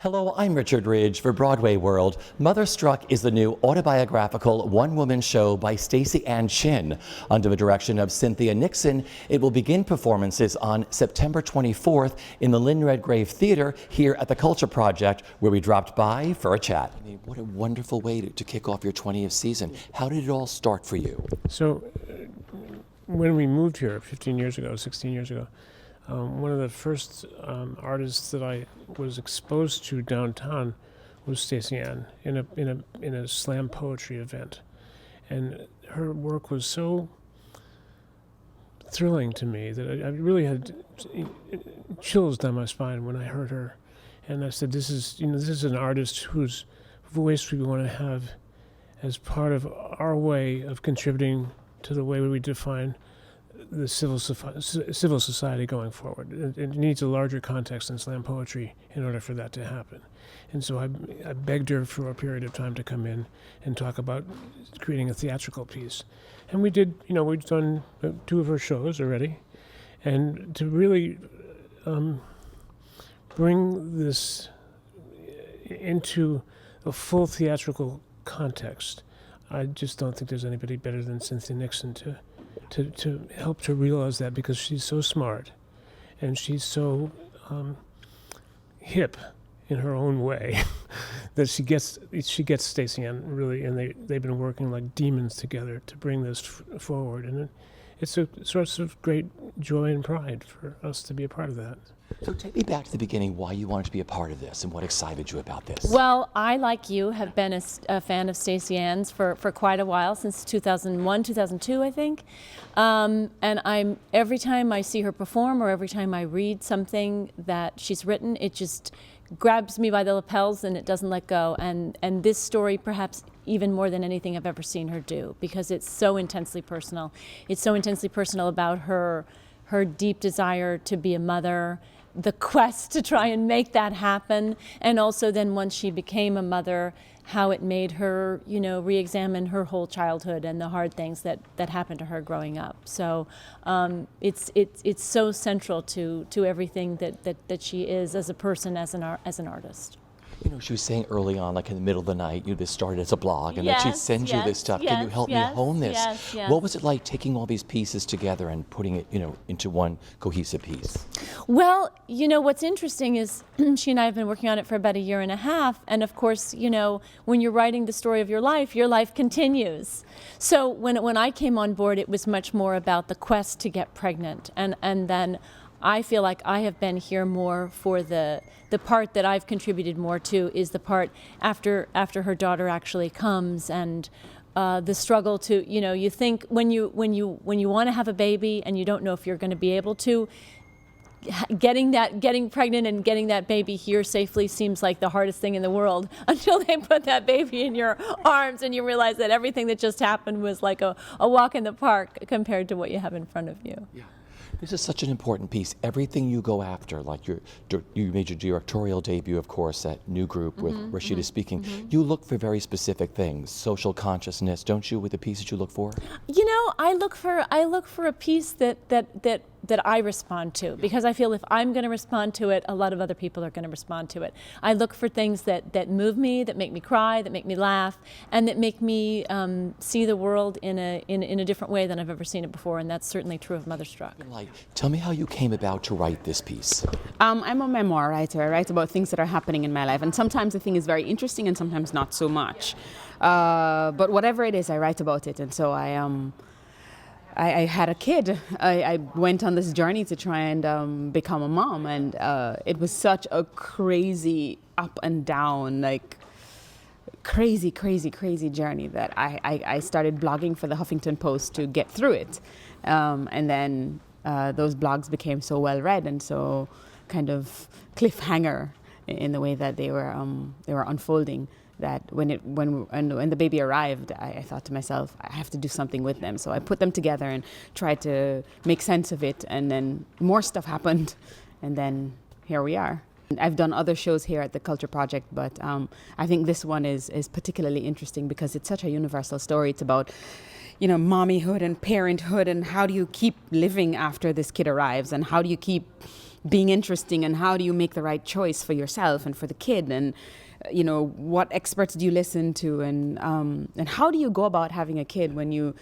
Hello, I'm Richard Ridge for BroadwayWorld. MotherStruck is the new autobiographical one-woman show by Staceyann Chin. Under the direction of Cynthia Nixon, it will begin performances on September 24th in the Lynn RedgraveTheater here at the Culture Project, where we dropped by for a chat. I mean, what a wonderful way to kick off your 20th season. How did it all start for you? So, when we moved here 16 years ago, one of the first artists that I was exposed to downtown was Staceyann in a slam poetry event, and her work was so thrilling to me that I really had chills down my spine when I heard her, and I said, "This is an artist whose voice we want to have as part of our way of contributing to the way we define the civil society going forward. It needs a larger context than slam poetry in order for that to happen." And so I begged her for a period of time to come in and talk about creating a theatrical piece. And we did, we've done 2 of her shows already. And to really bring this into a full theatrical context, I just don't think there's anybody better than Cynthia Nixon to help to realize that, because she's so smart and she's so hip in her own way that she gets Staceyann really, and they've been working like demons together to bring this forward, and it's a source of great joy and pride for us to be a part of that. So take me back to the beginning, why you wanted to be a part of this and what excited you about this. Well, I, like you, have been a fan of Staceyann's for quite a while, since 2001, 2002, I think. And every time I see her perform or every time I read something that she's written, it just grabs me by the lapels and it doesn't let go. And this story, perhaps even more than anything I've ever seen her do, because it's so intensely personal. It's so intensely personal about her deep desire to be a mother, the quest to try and make that happen, and also then once she became a mother, how it made her, re-examine her whole childhood and the hard things that happened to her growing up. So it's so central to everything that she is as a person, as an artist. She was saying early on, like in the middle of the night, this started as a blog, and then she'd send you this stuff. Can you help me hone this? Yes. What was it like taking all these pieces together and putting it, into one cohesive piece? Well, what's interesting is she and I have been working on it for about 1.5 years, and of course, when you're writing the story of your life continues. So when I came on board, it was much more about the quest to get pregnant, and then I feel like I have been here more for the part that I've contributed more to is the part after her daughter actually comes, and the struggle to, you think when you want to have a baby and you don't know if you're going to be able to, getting pregnant and getting that baby here safely seems like the hardest thing in the world, until they put that baby in your arms and you realize that everything that just happened was like a walk in the park compared to what you have in front of you. Yeah. This is such an important piece. Everything you go after, like you made your directorial debut, of course, at New Group with Rashida speaking. You look for very specific things, social consciousness, don't you, with the pieces you look for? I look for a piece that I respond to, because I feel if I'm going to respond to it, a lot of other people are going to respond to it. I look for things that move me, that make me cry, that make me laugh, and that make me see the world in a different way than I've ever seen it before, and that's certainly true of MotherStruck. Tell me how you came about to write this piece. I'm a memoir writer. I write about things that are happening in my life, and sometimes the thing is very interesting and sometimes not so much. But whatever it is, I write about it, and so I had a kid. I went on this journey to try and become a mom, and it was such a crazy up and down, like crazy journey that I started blogging for the Huffington Post to get through it. And then those blogs became so well read and so kind of cliffhanger in the way that they were unfolding, that when the baby arrived, I thought to myself, I have to do something with them. So I put them together and tried to make sense of it, and then more stuff happened, and then here we are. I've done other shows here at the Culture Project, but I think this one is particularly interesting because it's such a universal story. It's about mommyhood and parenthood, and how do you keep living after this kid arrives, and how do you keep being interesting, and how do you make the right choice for yourself and for the kid, and you know, what experts do you listen to, and how do you go about having a kid when you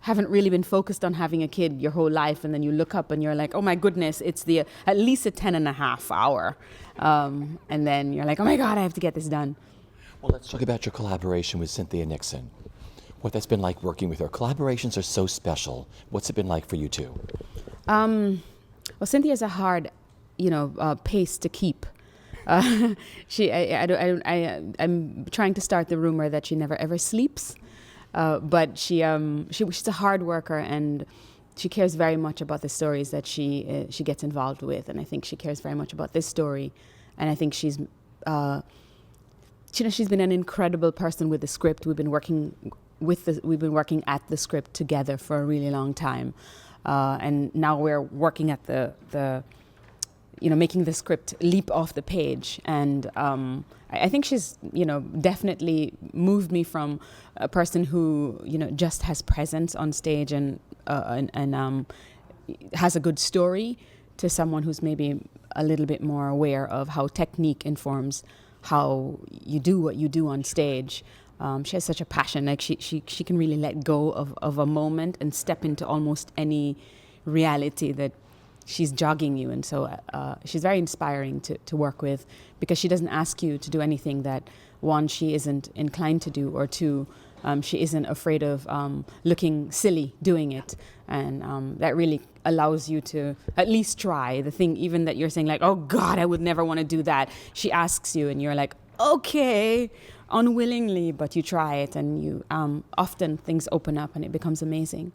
haven't really been focused on having a kid your whole life, and then you look up and you're like, oh my goodness, it's at least a 10.5 hour, and then you're like, oh my God, I have to get this done. Well, let's talk about your collaboration with Cynthia Nixon. What that's been like working with her. Collaborations are so special. What's it been like for you two? Well, Cynthia's a hard, pace to keep. I'm trying to start the rumor that she never ever sleeps, but she's a hard worker, and she cares very much about the stories that she gets involved with, and I think she cares very much about this story, and I think she's been an incredible person with the script. We've been working at the script together for a really long time, and now we're working at the making the script leap off the page. And I think she's, definitely moved me from a person who, just has presence on stage and has a good story, to someone who's maybe a little bit more aware of how technique informs how you do what you do on stage. She has such a passion. Like she can really let go of a moment and step into almost any reality that she's jogging you. And so she's very inspiring to work with, because she doesn't ask you to do anything that, one, she isn't inclined to do, or two, she isn't afraid of looking silly doing it. And that really allows you to at least try the thing, even that you're saying like, oh God, I would never want to do that. She asks you and you're like, okay, unwillingly, but you try it, and you often things open up and it becomes amazing.